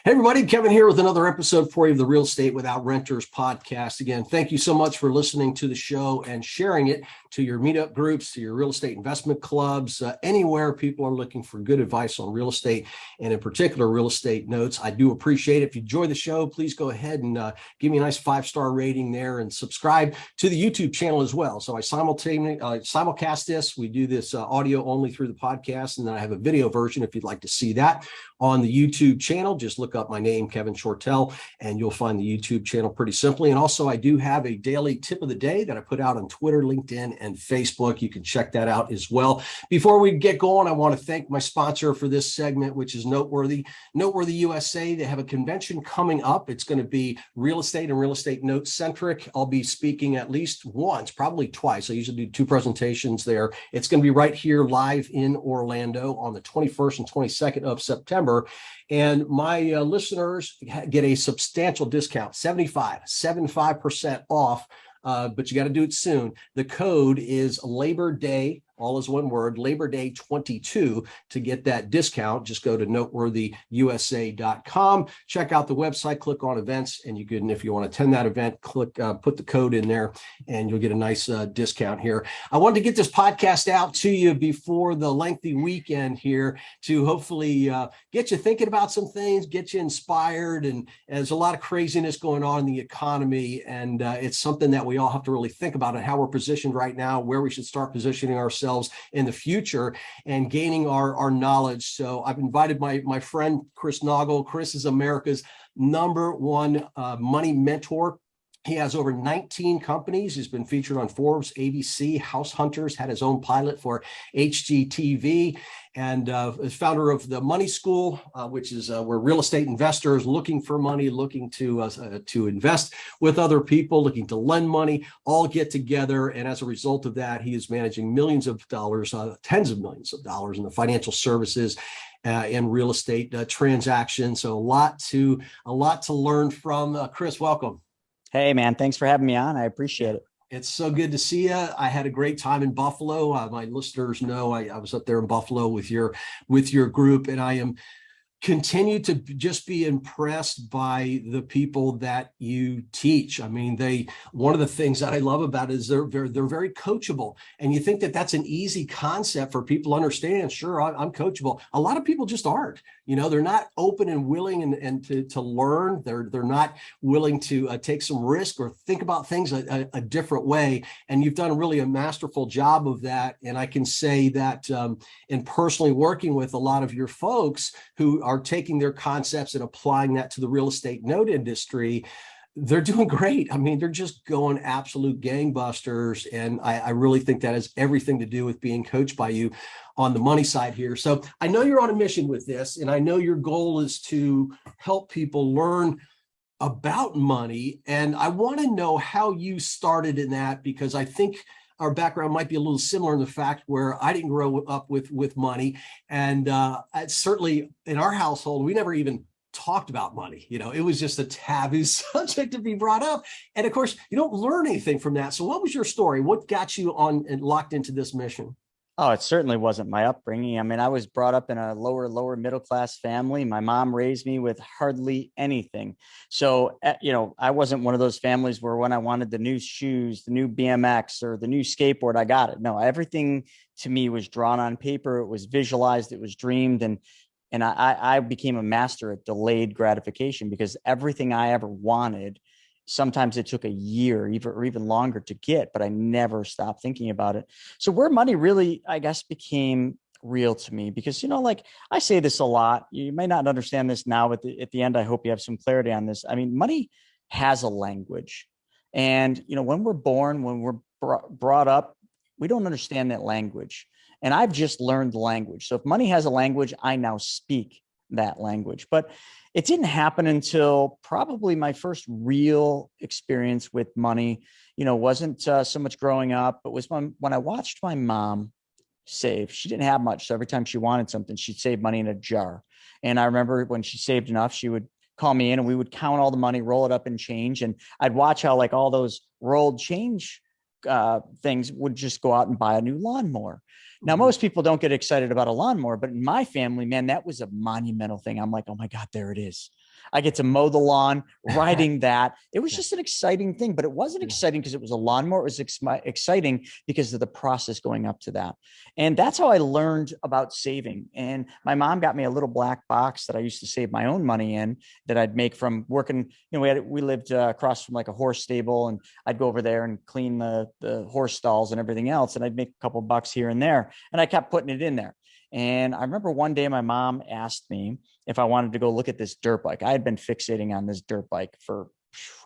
Hey, everybody, Kevin here with another episode for you of the Real Estate Without Renters podcast. Again, thank you so much for listening to the show and sharing it to your meetup groups, to your real estate investment clubs, anywhere people are looking for good advice on real estate and in particular real estate notes. I do appreciate it. If you enjoy the show, please go ahead and give me a nice 5-star rating there and subscribe to the YouTube channel as well. So I simulcast this. We do this audio only through the podcast, and then I have a video version if you'd like to see that on the YouTube channel. Just look up my name, Kevin Shortell, and you'll find the YouTube channel pretty simply. And also, I do have a daily tip of the day that I put out on Twitter, LinkedIn, and Facebook. You can check that out as well. Before we get going, I want to thank my sponsor for this segment, which is Noteworthy. Noteworthy USA, they have a convention coming up. It's going to be real estate and real estate note centric. I'll be speaking at least once, probably twice. I usually do 2 presentations there. It's going to be right here live in Orlando on the 21st and 22nd of September. And my listeners get a substantial discount, 75% off, but you got to do it soon. The code is Labor Day, all is one word, Labor Day 22 to get that discount. Just go to noteworthyusa.com, check out the website, click on events, and you can, if you want to attend that event, click, put the code in there, and you'll get a nice discount here. I wanted to get this podcast out to you before the lengthy weekend here to hopefully get you thinking about some things, get you inspired, and there's a lot of craziness going on in the economy, and it's something that we all have to really think about and how we're positioned right now, where we should start positioning ourselves in the future and gaining our knowledge. So I've invited my friend, Chris Naugle. Chris is America's #1 money mentor. He has over 19 companies. He's been featured on Forbes, ABC, House Hunters, had his own pilot for HGTV, and is founder of the Money School, which is where real estate investors looking for money, looking to invest with other people, looking to lend money, all get together. And as a result of that, he is managing millions of dollars, tens of millions of dollars in the financial services and real estate transactions. So a lot to learn from. Chris, welcome. Hey, man, thanks for having me on. I appreciate it. It's so good to see you. I had a great time in Buffalo. My listeners know I was up there in Buffalo with your group, and I am continue to just be impressed by the people that you teach. I mean, one of the things that I love about it is they're very coachable, and you think that that's an easy concept for people to understand. Sure, I'm coachable. A lot of people just aren't. They're not open and willing and to learn. They're not willing to take some risk or think about things a different way. And you've done really a masterful job of that. And I can say that in personally working with a lot of your folks who are taking their concepts and applying that to the real estate note industry, they're doing great. I mean, they're just going absolute gangbusters. And I really think that has everything to do with being coached by you on the money side here. So I know you're on a mission with this, and I know your goal is to help people learn about money. And I want to know how you started in that, because I think our background might be a little similar in the fact where I didn't grow up with money. And certainly in our household, we never even talked about money. It was just a taboo subject to be brought up. And of course, you don't learn anything from that. So what was your story? What got you on and locked into this mission? Oh, it certainly wasn't my upbringing. I mean, I was brought up in a lower middle class family. My mom raised me with hardly anything. So, I wasn't one of those families where when I wanted the new shoes, the new BMX, or the new skateboard, I got it. No, everything to me was drawn on paper. It was visualized. It was dreamed. And I became a master at delayed gratification, because everything I ever wanted, sometimes it took a year or even longer to get, but I never stopped thinking about it. So where money really, I guess, became real to me, because, I say this a lot, you may not understand this now, but at the end, I hope you have some clarity on this. I mean, money has a language. And, when we're born, when we're brought up, we don't understand that language. And I've just learned the language. So if money has a language, I now speak that language. But it didn't happen until probably my first real experience with money, wasn't so much growing up, but was when I watched my mom save. She didn't have much. So every time she wanted something, she'd save money in a jar. And I remember when she saved enough, she would call me in and we would count all the money, roll it up in change. And I'd watch how all those rolled change things would just go out and buy a new lawnmower. Now, most people don't get excited about a lawnmower, but in my family, man, that was a monumental thing. I'm like, oh my God, there it is. I get to mow the lawn, riding that. It was just an exciting thing, but it wasn't exciting because it was a lawnmower. It was exciting because of the process going up to that. And that's how I learned about saving. And my mom got me a little black box that I used to save my own money in that I'd make from working. You know, we lived across from like a horse stable, and I'd go over there and clean the horse stalls and everything else. And I'd make a couple bucks here and there. And I kept putting it in there. And I remember one day my mom asked me if I wanted to go look at this dirt bike. I had been fixating on this dirt bike for,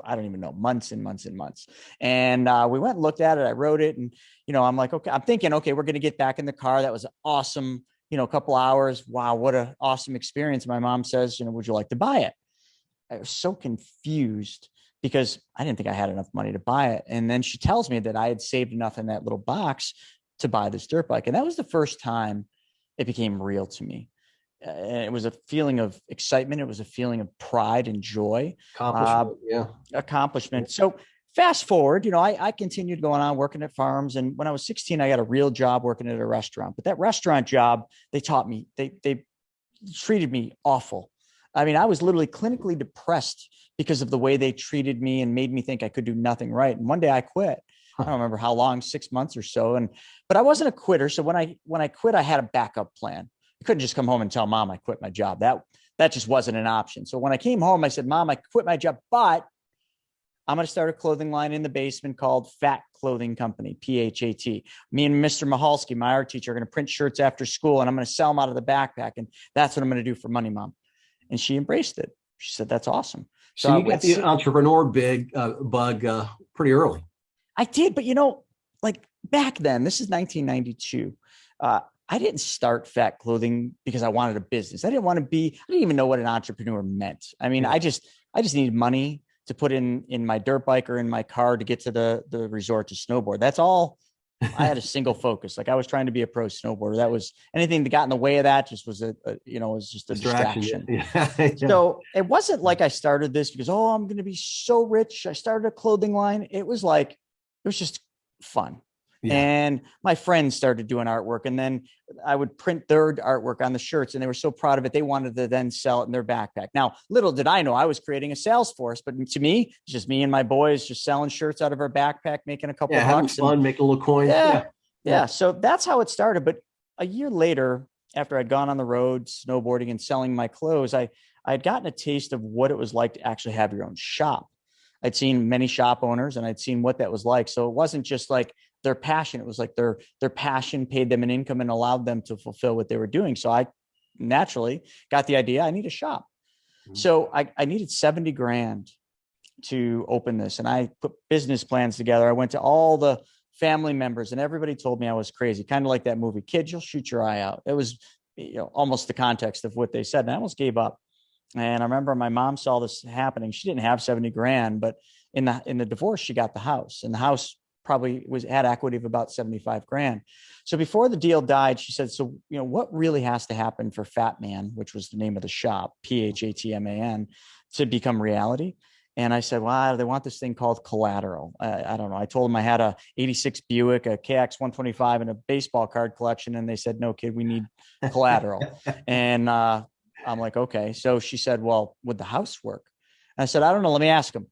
I don't even know, months and months and months. And we went and looked at it. I rode it. And, you know, I'm like, okay, I'm thinking, okay, we're going to get back in the car. That was awesome. You know, a couple hours. Wow, what an awesome experience. My mom says, you know, would you like to buy it? I was so confused because I didn't think I had enough money to buy it. And then she tells me that I had saved enough in that little box to buy this dirt bike. And that was the first time it became real to me. And it was a feeling of excitement. It was a feeling of pride and joy. Accomplishment. So fast forward, you know, I continued going on working at farms. And when I was 16, I got a real job working at a restaurant. But that restaurant job, they taught me, they treated me awful. I mean, I was literally clinically depressed because of the way they treated me and made me think I could do nothing right. And one day I quit. I don't remember how long, 6 months or so. But I wasn't a quitter. So when I quit, I had a backup plan. I couldn't just come home and tell mom I quit my job. That just wasn't an option. So when I came home, I said, Mom, I quit my job, but I'm going to start a clothing line in the basement called Fat Clothing Company, PHAT. Me and Mr. Mahalski, my art teacher, are going to print shirts after school, and I'm going to sell them out of the backpack. And that's what I'm going to do for money, Mom. And she embraced it. She said, that's awesome. So you got the entrepreneur bug pretty early. I did, but you know, like back then, this is 1992. I didn't start Fat Clothing because I wanted a business. I didn't even know what an entrepreneur meant. I mean, I just needed money to put in my dirt bike or in my car to get to the resort to snowboard. That's all. I had a single focus. Like I was trying to be a pro snowboarder. That was anything that got in the way of that just was was just a distraction. Yeah. So it wasn't like I started this because, I'm going to be so rich. I started a clothing line. It was just fun. Yeah. And my friends started doing artwork, and then I would print their artwork on the shirts, and they were so proud of it. They wanted to then sell it in their backpack. Now, little did I know I was creating a sales force, but to me, it's just me and my boys just selling shirts out of our backpack, making a couple of bucks. Fun, making a little coin. Yeah. So that's how it started. But a year later, after I'd gone on the road snowboarding and selling my clothes, I'd gotten a taste of what it was like to actually have your own shop. I'd seen many shop owners, and I'd seen what that was like. So it wasn't just like their passion. It was like their passion paid them an income and allowed them to fulfill what they were doing. So I naturally got the idea, I need a shop. Mm-hmm. So I needed 70 grand to open this. And I put business plans together. I went to all the family members, and everybody told me I was crazy. Kind of like that movie, Kid, You'll Shoot Your Eye Out. It was almost the context of what they said. And I almost gave up. And I remember my mom saw this happening. She didn't have 70 grand, but in the divorce, she got the house, and the house probably had equity of about 75 grand. So before the deal died, she said, so, what really has to happen for Fat Man, which was the name of the shop, PHATMAN, to become reality? And I said, well, they want this thing called collateral. I don't know. I told them I had a 86 Buick, a KX 125, and a baseball card collection. And they said, no, kid, we need collateral. And I'm like, okay. So she said, well, would the house work? And I said, I don't know. Let me ask them.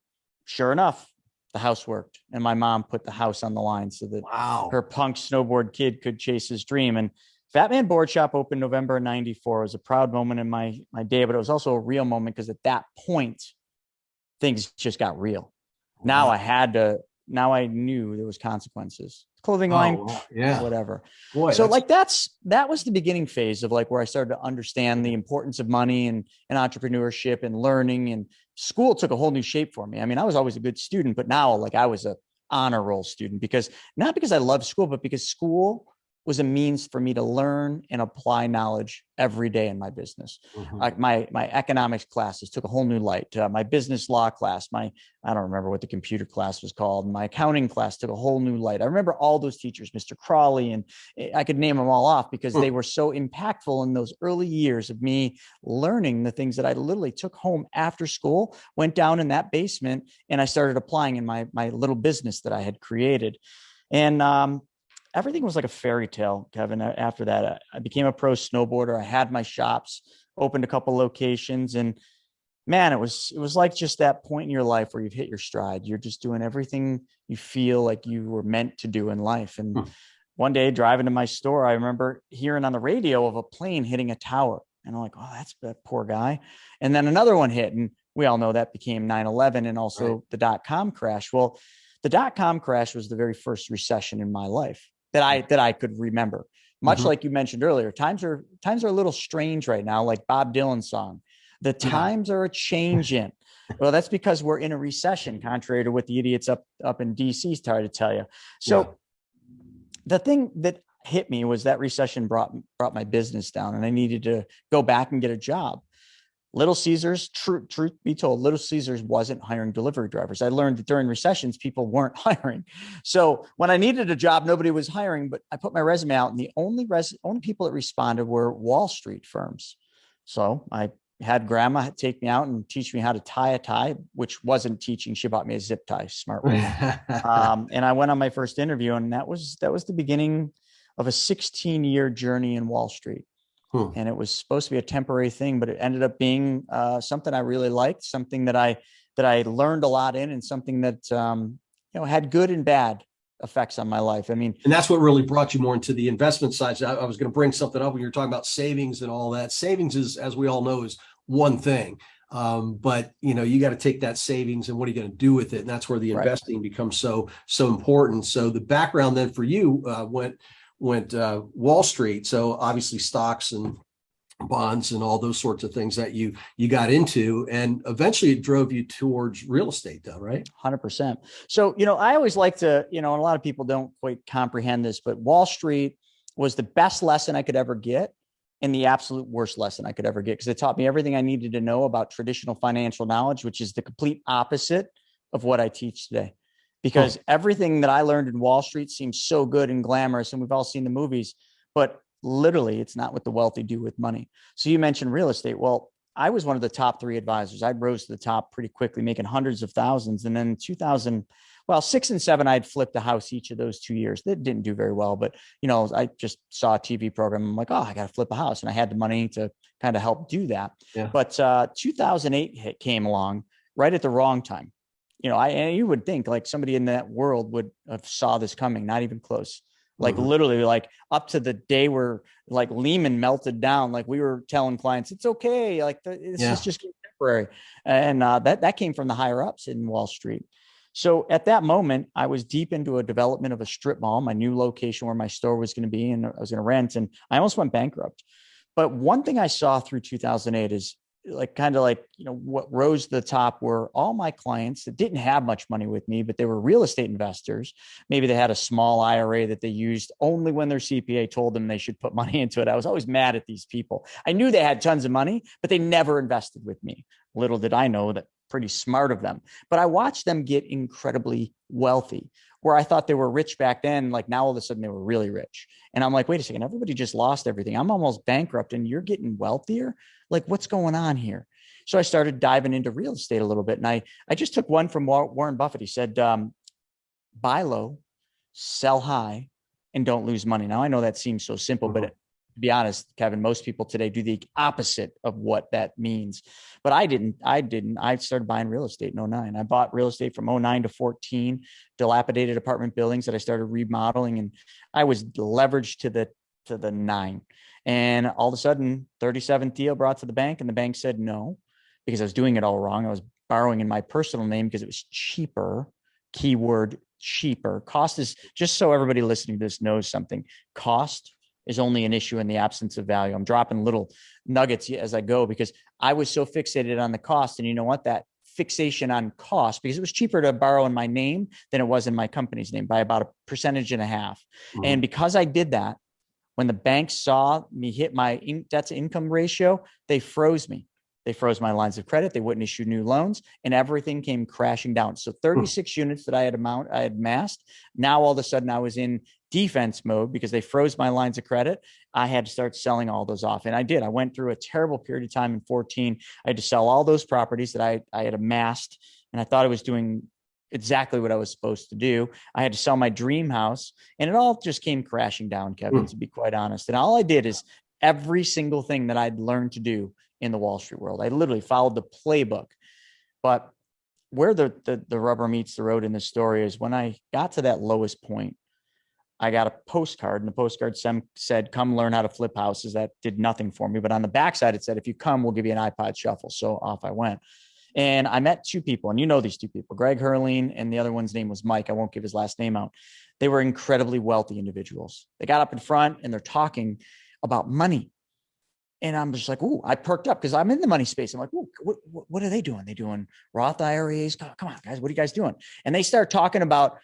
Sure enough, the house worked. And my mom put the house on the line so that her punk snowboard kid could chase his dream. And Fat Man Board Shop opened November of 94. It was a proud moment in my day, but it was also a real moment because at that point, things just got real. Now I knew there was consequences. Clothing line, whatever. Boy, so that was the beginning phase of like where I started to understand the importance of money and entrepreneurship and learning, and school took a whole new shape for me. I mean, I was always a good student, but now like I was a honor roll student not because I loved school, but because school was a means for me to learn and apply knowledge every day in my business. Mm-hmm. Like my economics classes took a whole new light. My business law class, I don't remember what the computer class was called. My accounting class took a whole new light. I remember all those teachers, Mr. Crawley, and I could name them all off because they were so impactful in those early years of me learning the things that I literally took home after school, went down in that basement, and I started applying in my little business that I had created. And, everything was like a fairy tale, Kevin. After that, I became a pro snowboarder. I had my shops, opened a couple locations, and Man, it was like just that point in your life where you've hit your stride. You're just doing everything you feel like you were meant to do in life. And Hmm. one day driving to my store, I remember hearing on the radio of a plane hitting a tower. And I'm like, oh, that's that poor guy. And then another one hit. And we all know that became 9/11 and Right. also the dot-com crash. Well, the dot-com crash was the very first recession in my life that I could remember. Much Mhm. like you mentioned earlier, times are a little strange right now, like Bob Dylan's song. The Yeah. times are a changing. Well, that's because we're in a recession, contrary to what the idiots up in DC started to tell you. Yeah. So the thing that hit me was that recession brought my business down, and I needed to go back and get a job. Little Caesars, truth be told, Little Caesars wasn't hiring delivery drivers. I learned that during recessions, people weren't hiring. So when I needed a job, nobody was hiring, but I put my resume out, and the only people that responded were Wall Street firms. So I had grandma take me out and teach me how to tie a tie, which wasn't teaching. She bought me a zip tie, smart woman. And I went on my first interview, and that was the beginning of a 16-year journey in Wall Street. Hmm. And it was supposed to be a temporary thing, but it ended up being something I really liked, something that I learned a lot in, and something that had good and bad effects on my life. I mean, And that's what really brought you more into the investment side. So I was going to bring something up when you're talking about savings and all that. Savings is, as we all know, is one thing. But you got to take that savings and what are you going to do with it? And that's where the right. investing becomes so important. So the background then for you went Wall Street. So obviously stocks and bonds and all those sorts of things that you got into, and eventually it drove you towards real estate though, right? 100%. So, I always like to, and a lot of people don't quite comprehend this, but Wall Street was the best lesson I could ever get and the absolute worst lesson I could ever get, because it taught me everything I needed to know about traditional financial knowledge, which is the complete opposite of what I teach today. Because everything that I learned in Wall Street seems so good and glamorous, and we've all seen the movies, but literally it's not what the wealthy do with money. So you mentioned real estate. Well, I was one of the top 3 advisors. I rose to the top pretty quickly, making hundreds of thousands. And then 6 and 7, I'd flipped a house each of those 2 years. That didn't do very well, but I just saw a TV program. I'm like, oh, I got to flip a house. And I had the money to kind of help do that. Yeah. But 2008 came along right at the wrong time. And you would think like somebody in that world would have saw this coming, not even close. Like literally like up to the day where like Lehman melted down, like we were telling clients, it's okay. Like this is just temporary. And that came from the higher ups in Wall Street. So at that moment, I was deep into a development of a strip mall, my new location where my store was going to be, and I was going to rent, and I almost went bankrupt. But one thing I saw through 2008 is what rose to the top were all my clients that didn't have much money with me, but they were real estate investors. Maybe they had a small IRA that they used only when their CPA told them they should put money into it. I was always mad at these people. I knew they had tons of money, but they never invested with me. Little did I know that pretty smart of them, but I watched them get incredibly wealthy, where I thought they were rich back then. Like now all of a sudden they were really rich. And I'm like, wait a second, everybody just lost everything. I'm almost bankrupt and you're getting wealthier. Like what's going on here? So I started diving into real estate a little bit. And I just took one from Warren Buffett. He said, buy low, sell high, and don't lose money. Now I know that seems so simple, but to be honest, Kevin, most people today do the opposite of what that means. But I didn't. I started buying real estate in 09. I bought real estate from 09 to 14, dilapidated apartment buildings that I started remodeling. And I was leveraged to the 9. And all of a sudden, 37th deal brought to the bank, and the bank said no, because I was doing it all wrong. I was borrowing in my personal name because it was cheaper. Keyword cheaper. Cost is, just so everybody listening to this knows something, cost is only an issue in the absence of value. I'm dropping little nuggets as I go because I was so fixated on the cost. And you know what? That fixation on cost, because it was cheaper to borrow in my name than it was in my company's name by about 1.5%. And because I did that, when the bank saw me hit my debt to income ratio, they froze me. They froze my lines of credit. They wouldn't issue new loans, and everything came crashing down. So 36 units that I had amassed. Now all of a sudden I was in defense mode because they froze my lines of credit. I had to start selling all those off. And I did. I went through a terrible period of time in 14. I had to sell all those properties that I had amassed, and I thought I was doing exactly what I was supposed to do. I had to sell my dream house, and it all just came crashing down, Kevin, to be quite honest. And all I did is every single thing that I'd learned to do in the Wall Street world. I literally followed the playbook. But where the rubber meets the road in this story is when I got to that lowest point, I got a postcard, and the postcard said, "Come learn how to flip houses." That did nothing for me. But on the backside, it said, "If you come, we'll give you an iPod Shuffle." So off I went. And I met two people, and you know these two people, Greg Hurling, and the other one's name was Mike. I won't give his last name out. They were incredibly wealthy individuals. They got up in front and they're talking about money. And I'm just like, ooh, I perked up because I'm in the money space. I'm like, ooh, what are they doing? They doing Roth IRAs? Come on, guys, what are you guys doing? And they start talking about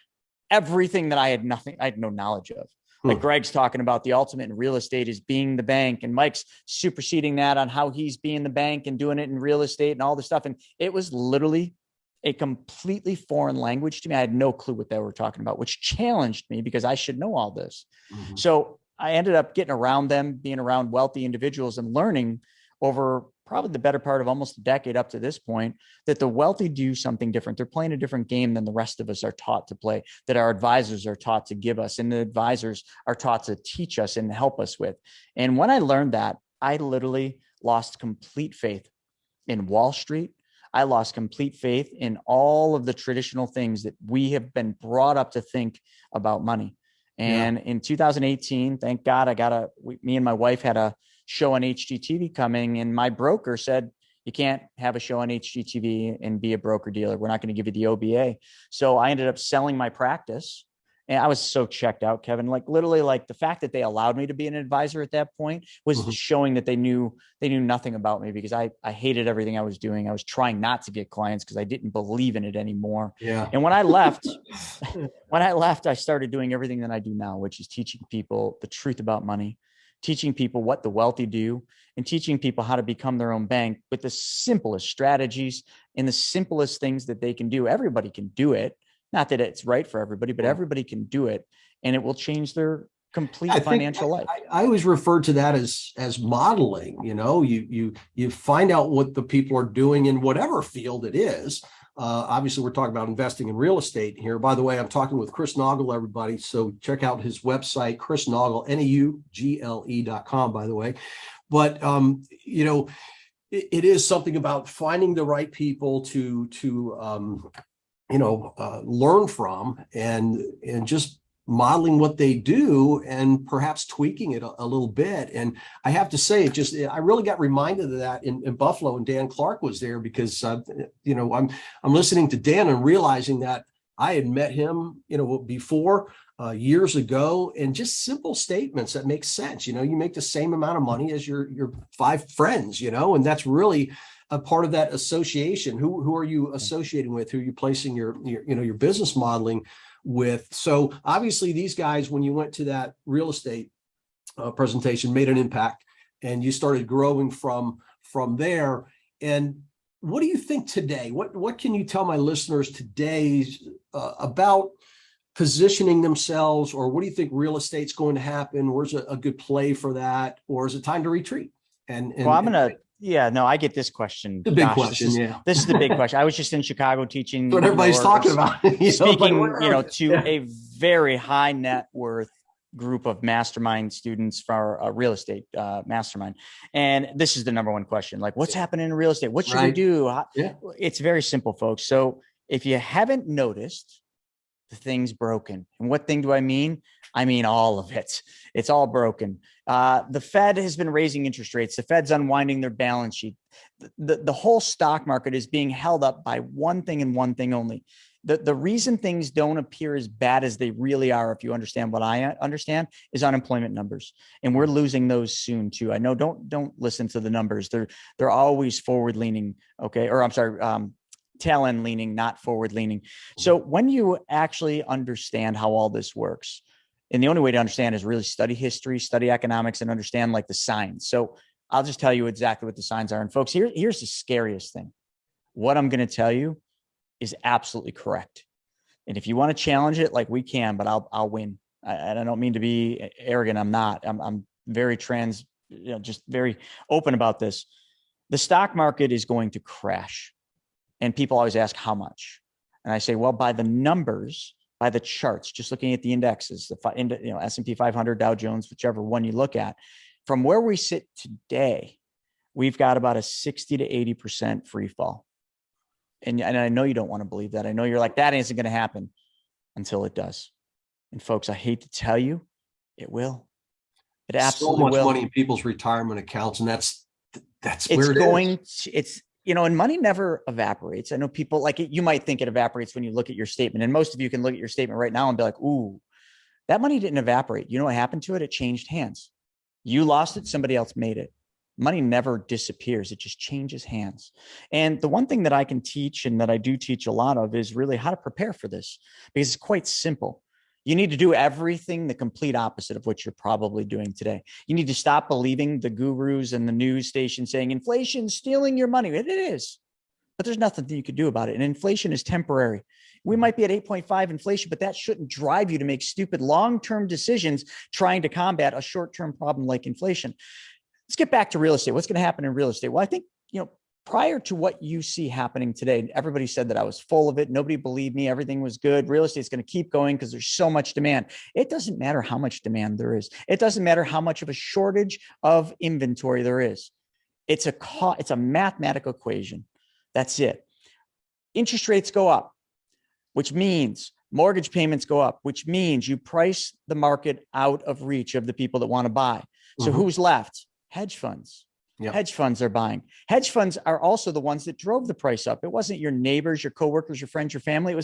everything that I had no knowledge of. Like Greg's talking about the ultimate in real estate is being the bank, and Mike's superseding that on how he's being the bank and doing it in real estate and all this stuff. And it was literally a completely foreign language to me. I had no clue what they were talking about, which challenged me because I should know all this. Mm-hmm. So I ended up getting around them, being around wealthy individuals and learning over probably the better part of almost a decade up to this point that the wealthy do something different. They're playing a different game than the rest of us are taught to play, that our advisors are taught to give us, and the advisors are taught to teach us and help us with. And when I learned that, I literally lost complete faith in Wall Street. I lost complete faith in all of the traditional things that we have been brought up to think about money. And in 2018, thank God, me and my wife had a show on HGTV coming, and my broker said, you can't have a show on HGTV and be a broker dealer. We're not going to give you the OBA. So I ended up selling my practice, and I was so checked out, Kevin. Like literally, like the fact that they allowed me to be an advisor at that point was showing that they knew nothing about me, because I hated everything I was doing. I was trying not to get clients because I didn't believe in it anymore. Yeah. And when I left, I started doing everything that I do now, which is teaching people the truth about money, teaching people what the wealthy do, and teaching people how to become their own bank with the simplest strategies and the simplest things that they can do. Everybody can do it. Not that it's right for everybody, but everybody can do it, and it will change their complete financial life. I always refer to that as modeling. You know, you find out what the people are doing in whatever field it is. Obviously, we're talking about investing in real estate here. By the way, I'm talking with Chris Naugle, everybody. So check out his website, Chris Naugle, Naugle.com, by the way. But, you know, it is something about finding the right people to learn from and just modeling what they do and perhaps tweaking it a little bit. And I have to say, I really got reminded of that in Buffalo, and Dan Clark was there because, I'm listening to Dan and realizing that I had met him, before years ago, and just simple statements that make sense. You know, you make the same amount of money as your 5 friends, and that's really a part of that association. Who are you associating with? Who are you placing your business modeling with? So obviously these guys, when you went to that real estate presentation, made an impact, and you started growing from there. And what do you think today? What can you tell my listeners today about positioning themselves, or what do you think real estate's going to happen? Where's a good play for that? Or is it time to retreat? I get this question. The big question. This is the big question. I was just in Chicago teaching. That's what everybody's talking about. Speaking, to a very high net worth group of mastermind students for a real estate mastermind. And this is the number one question. Like, what's happening in real estate? What should we do? It's very simple, folks. So if you haven't noticed, the thing's broken. And what thing do I mean? I mean all of it. It's all broken. The Fed has been raising interest rates. The Fed's unwinding their balance sheet. The whole stock market is being held up by one thing and one thing only. The reason things don't appear as bad as they really are, if you understand what I understand, is unemployment numbers. And we're losing those soon too. I know, don't listen to the numbers. They're always forward leaning. Okay. Or I'm sorry, tail end leaning, not forward leaning. So when you actually understand how all this works, and the only way to understand is really study history, study economics, and understand like the signs. So I'll just tell you exactly what the signs are. And folks, here's the scariest thing. What I'm going to tell you is absolutely correct. And if you want to challenge it, like we can, but I'll win. I don't mean to be arrogant. I'm not. I'm very just very open about this. The stock market is going to crash. And people always ask how much. And I say, well, by the numbers, by the charts, just looking at the indexes, S&P 500, Dow Jones, whichever one you look at, from where we sit today, we've got about a 60 to 80% free fall. And I know you don't want to believe that. I know you're like, that isn't going to happen until it does. And folks, I hate to tell you, it will. It absolutely will. So much money in people's retirement accounts, and that's where it's, and money never evaporates. I know people like it. You might think it evaporates when you look at your statement, and most of you can look at your statement right now and be like, ooh, that money didn't evaporate. You know what happened to it? It changed hands. You lost it. Somebody else made it. Money never disappears. It just changes hands. And the one thing that I can teach, and that I do teach a lot of, is really how to prepare for this, because it's quite simple. You need to do everything the complete opposite of what you're probably doing today. You need to stop believing the gurus and the news stations saying inflation's stealing your money. It is, but there's nothing that you could do about it. And inflation is temporary. We might be at 8.5 inflation, but that shouldn't drive you to make stupid long-term decisions trying to combat a short-term problem like inflation. Let's get back to real estate. What's going to happen in real estate? Well, I think, prior to what you see happening today, everybody said that I was full of it. Nobody believed me. Everything was good. Real estate is going to keep going because there's so much demand. It doesn't matter how much demand there is. It doesn't matter how much of a shortage of inventory there is. It's a mathematical equation. That's it. Interest rates go up, which means mortgage payments go up, which means you price the market out of reach of the people that want to buy. So who's left? Hedge funds. Yep. Hedge funds are buying. Hedge funds are also the ones that drove the price up. It wasn't your neighbors, your coworkers, your friends, your family. It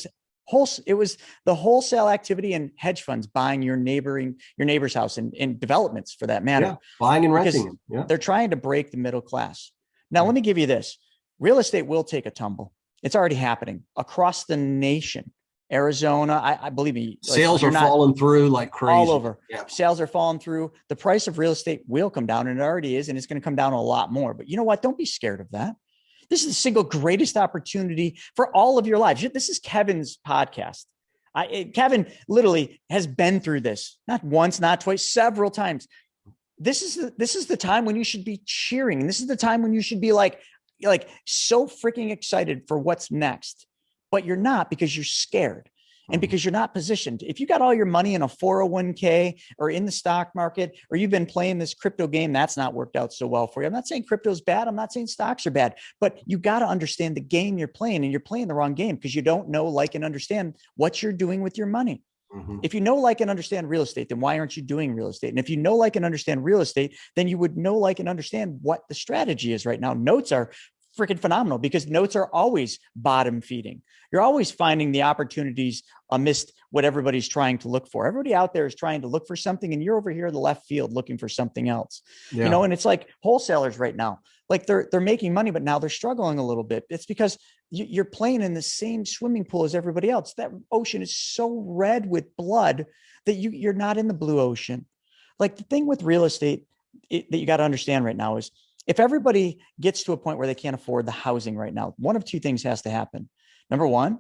was the wholesale activity and hedge funds buying your neighbor's house and developments for that matter. Yeah, buying and renting. Yeah. They're trying to break the middle class. Now, let me give you this. Real estate will take a tumble. It's already happening across the nation. Arizona, I believe me. Sales are falling through like crazy. All over. Yeah. Sales are falling through. The price of real estate will come down, and it already is, and it's going to come down a lot more. But you know what? Don't be scared of that. This is the single greatest opportunity for all of your lives. This is Kevin's podcast. Kevin literally has been through this, not once, not twice, several times. This is the time when you should be cheering. And this is the time when you should be like so freaking excited for what's next. But you're not, because you're scared and because you're not positioned. If you got all your money in a 401k or in the stock market, or you've been playing this crypto game, that's not worked out so well for you. I'm not saying crypto is bad. I'm not saying stocks are bad, but you got to understand the game you're playing, and you're playing the wrong game because you don't know, like, and understand what you're doing with your money. If you know, like, and understand real estate, then why aren't you doing real estate? And if you know, like, and understand real estate, then you would know, like, and understand what the strategy is right now. Notes are freaking phenomenal because notes are always bottom feeding. You're always finding the opportunities amidst what everybody's trying to look for. Everybody out there is trying to look for something, and you're over here in the left field looking for something else. Yeah. And it's like wholesalers right now, like they're making money, but now they're struggling a little bit. It's because you're playing in the same swimming pool as everybody else. That ocean is so red with blood that you're not in the blue ocean. Like, the thing with real estate that you got to understand right now is, if everybody gets to a point where they can't afford the housing right now, one of two things has to happen. Number one,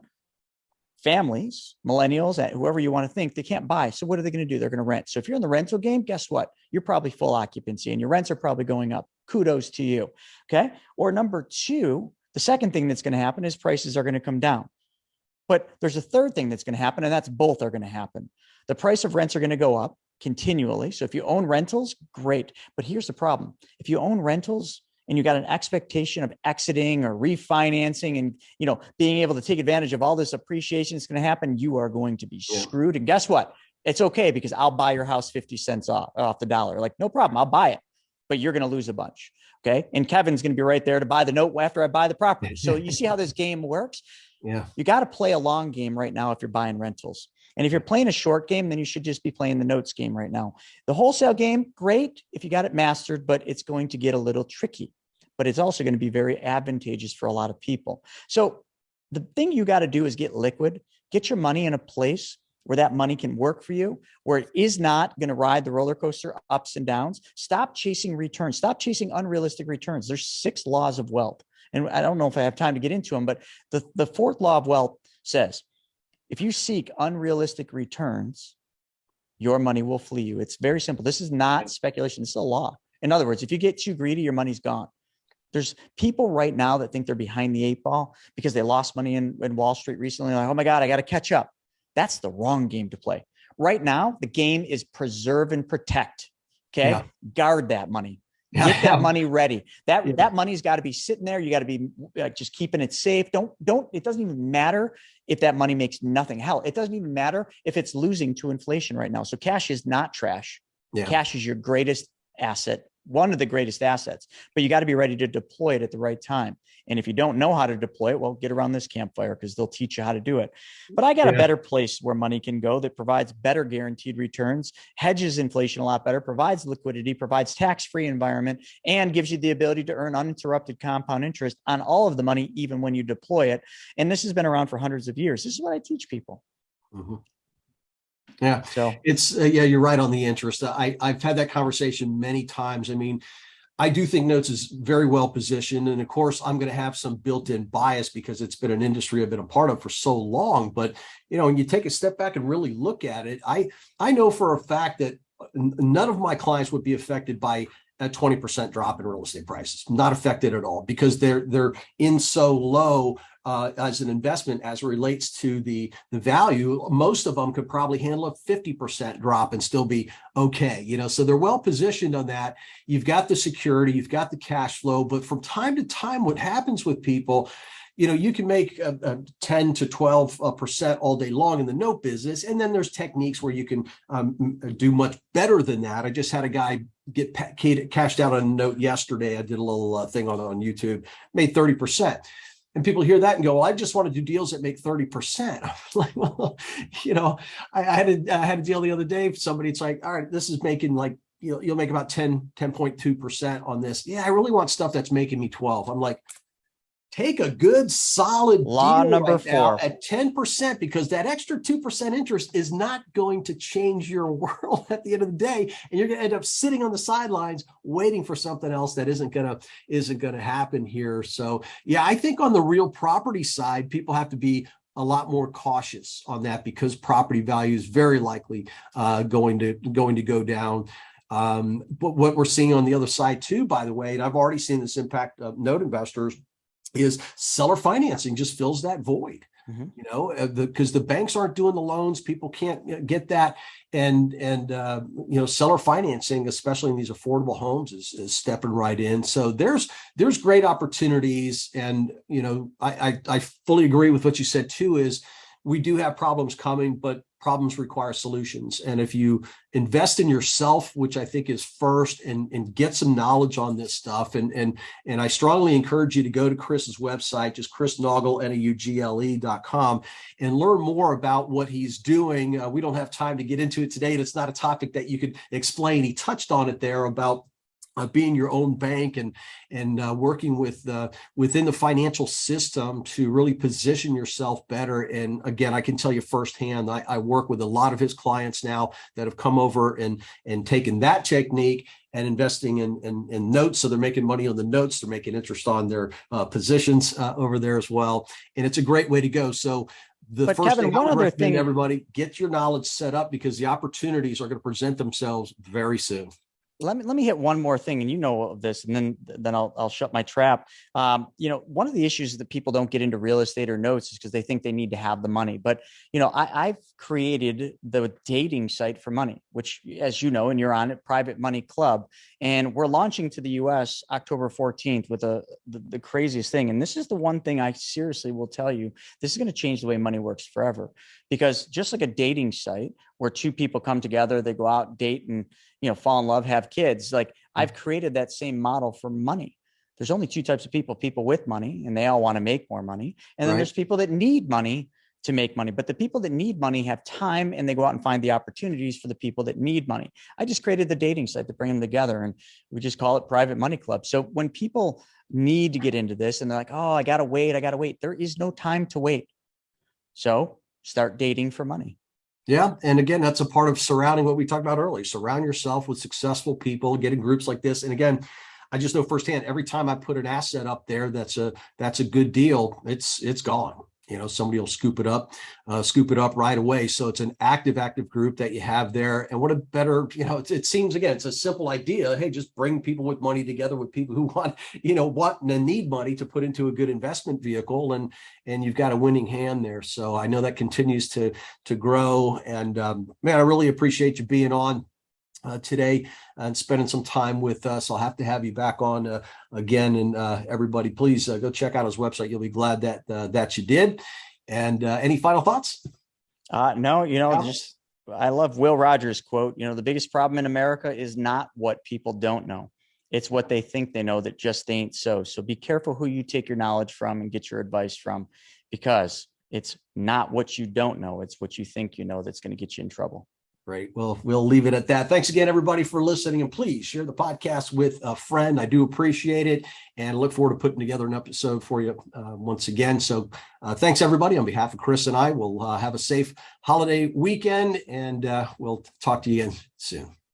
families, millennials, whoever you want to think, they can't buy. So what are they going to do? They're going to rent. So if you're in the rental game, guess what? You're probably full occupancy and your rents are probably going up. Kudos to you. Okay. Or number two, the second thing that's going to happen is prices are going to come down. But there's a third thing that's going to happen, and that's both are going to happen. The price of rents are going to go up continually. So if you own rentals, great. But here's the problem. If you own rentals and you got an expectation of exiting or refinancing and, being able to take advantage of all this appreciation that's going to happen, you are going to be screwed. And guess what? It's okay, because I'll buy your house 50 cents off the dollar. Like, no problem. I'll buy it, but you're going to lose a bunch. Okay. And Kevin's going to be right there to buy the note after I buy the property. So you see how this game works? Yeah. You got to play a long game right now if you're buying rentals. And if you're playing a short game, then you should just be playing the notes game right now. The wholesale game, great if you got it mastered, but it's going to get a little tricky. But it's also going to be very advantageous for a lot of people. So the thing you got to do is get liquid, get your money in a place where that money can work for you, where it is not going to ride the roller coaster ups and downs. Stop chasing returns. Stop chasing unrealistic returns. There's 6 laws of wealth. And I don't know if I have time to get into them, but the 4th law of wealth says, if you seek unrealistic returns, your money will flee you. It's very simple. This is not speculation. This is a law. In other words, if you get too greedy, your money's gone. There's people right now that think they're behind the 8 ball because they lost money in Wall Street recently. Like, oh my God, I got to catch up. That's the wrong game to play. Right now, the game is preserve and protect. Okay. Yeah. Guard that money. Get that money ready. Yeah. That money's got to be sitting there. You got to be just keeping it safe. Don't, it doesn't even matter if that money makes nothing. Hell, it doesn't even matter if it's losing to inflation right now. So cash is not trash. Yeah. Cash is your greatest asset, one of the greatest assets, but you got to be ready to deploy it at the right time. And if you don't know how to deploy it, well, get around this campfire because they'll teach you how to do it. But I got a better place where money can go that provides better guaranteed returns, hedges inflation a lot better, provides liquidity, provides tax-free environment, and gives you the ability to earn uninterrupted compound interest on all of the money, even when you deploy it. And this has been around for hundreds of years. This is what I teach people. Mm-hmm. Yeah. So it's, yeah, you're right on the interest. I've had that conversation many times. I mean, I do think Notes is very well positioned. And of course, I'm going to have some built-in bias because it's been an industry I've been a part of for so long. But, you know, when you take a step back and really look at it, I know for a fact that none of my clients would be affected by a 20% drop in real estate prices. Not affected at all because they're in so low as an investment as it relates to the value. Most of them could probably handle a 50% drop and still be okay. You know, so they're well positioned on that. You've got the security, you've got the cash flow, but from time to time, what happens with people, you know, you can make 10 to 12% all day long in the note business. And then there's techniques where you can do much better than that. I just had a guy get cashed out on a note yesterday. I did a little thing on YouTube, made 30%. And people hear that and go, well, I just want to do deals that make 30%. I'm like, well, you know, I had a deal the other day for somebody. It's like, all right, this is making like, you'll make about 10.2% on this. Yeah, I really want stuff that's making me 12. I'm like, take a good solid law deal number right now 4 at 10%, because that extra 2% interest is not going to change your world at the end of the day. And you're going to end up sitting on the sidelines waiting for something else that isn't going to happen here. So yeah, I think on the real property side, people have to be a lot more cautious on that because property value is very likely going to go down. But what we're seeing on the other side too, by the way, and I've already seen this impact note investors, is seller financing just fills that void, you know, because the banks aren't doing the loans. People can't get that. And you know, seller financing, especially in these affordable homes, is stepping right in. So there's great opportunities. And, you know, I fully agree with what you said too, is we do have problems coming, but problems require solutions. And if you invest in yourself, which I think is first, and get some knowledge on this stuff. And I strongly encourage you to go to Chris's website, just Chris Naugle, Naugle.com, and learn more about what he's doing. We don't have time to get into it today. And it's not a topic that you could explain. He touched on it there about being your own bank and working with within the financial system to really position yourself better. And again, I can tell you firsthand, I work with a lot of his clients now that have come over and taken that technique and investing in notes. So they're making money on the notes. They're making interest on their positions over there as well. And it's a great way to go. So but first Kevin, thing I would recommend everybody, get your knowledge set up because the opportunities are going to present themselves very soon. Let me hit one more thing, and you know of this, and then I'll shut my trap. You know, one of the issues that people don't get into real estate or notes is because they think they need to have the money. But you know, I've created the dating site for money, which, as you know, and you're on it, Private Money Club, and we're launching to the U.S. October 14th with the craziest thing. And this is the one thing I seriously will tell you: this is going to change the way money works forever. Because just like a dating site where two people come together, they go out, date, and fall in love, have kids. Like, I've created that same model for money. There's only two types of people with money, and they all want to make more money. And then there's people that need money to make money. But the people that need money have time, and they go out and find the opportunities for the people that need money. I just created the dating site to bring them together, and we just call it Private Money Club. So when people need to get into this and they're like, oh, I got to wait. There is no time to wait. So start dating for money. Yeah. And again, that's a part of surrounding what we talked about earlier. Surround yourself with successful people, getting groups like this. And again, I just know firsthand, every time I put an asset up there, that's a good deal. It's gone. Somebody will scoop it up right away. So it's an active group that you have there. And what a better, it seems, again, it's a simple idea. Hey, just bring people with money together with people who want and need money to put into a good investment vehicle. And you've got a winning hand there. So I know that continues to grow. And man, I really appreciate you being on. today and spending some time with us. I'll have to have you back on again. And everybody, please go check out his website. You'll be glad that you did. And any final thoughts? No, just I love Will Rogers' quote. The biggest problem in America is not what people don't know. It's what they think they know that just ain't so. So be careful who you take your knowledge from and get your advice from, because it's not what you don't know. It's what you think you know that's going to get you in trouble. Great. Well, we'll leave it at that. Thanks again, everybody, for listening. And please share the podcast with a friend. I do appreciate it and look forward to putting together an episode for you once again. So thanks, everybody. On behalf of Chris and I, we'll have a safe holiday weekend, and we'll talk to you again soon.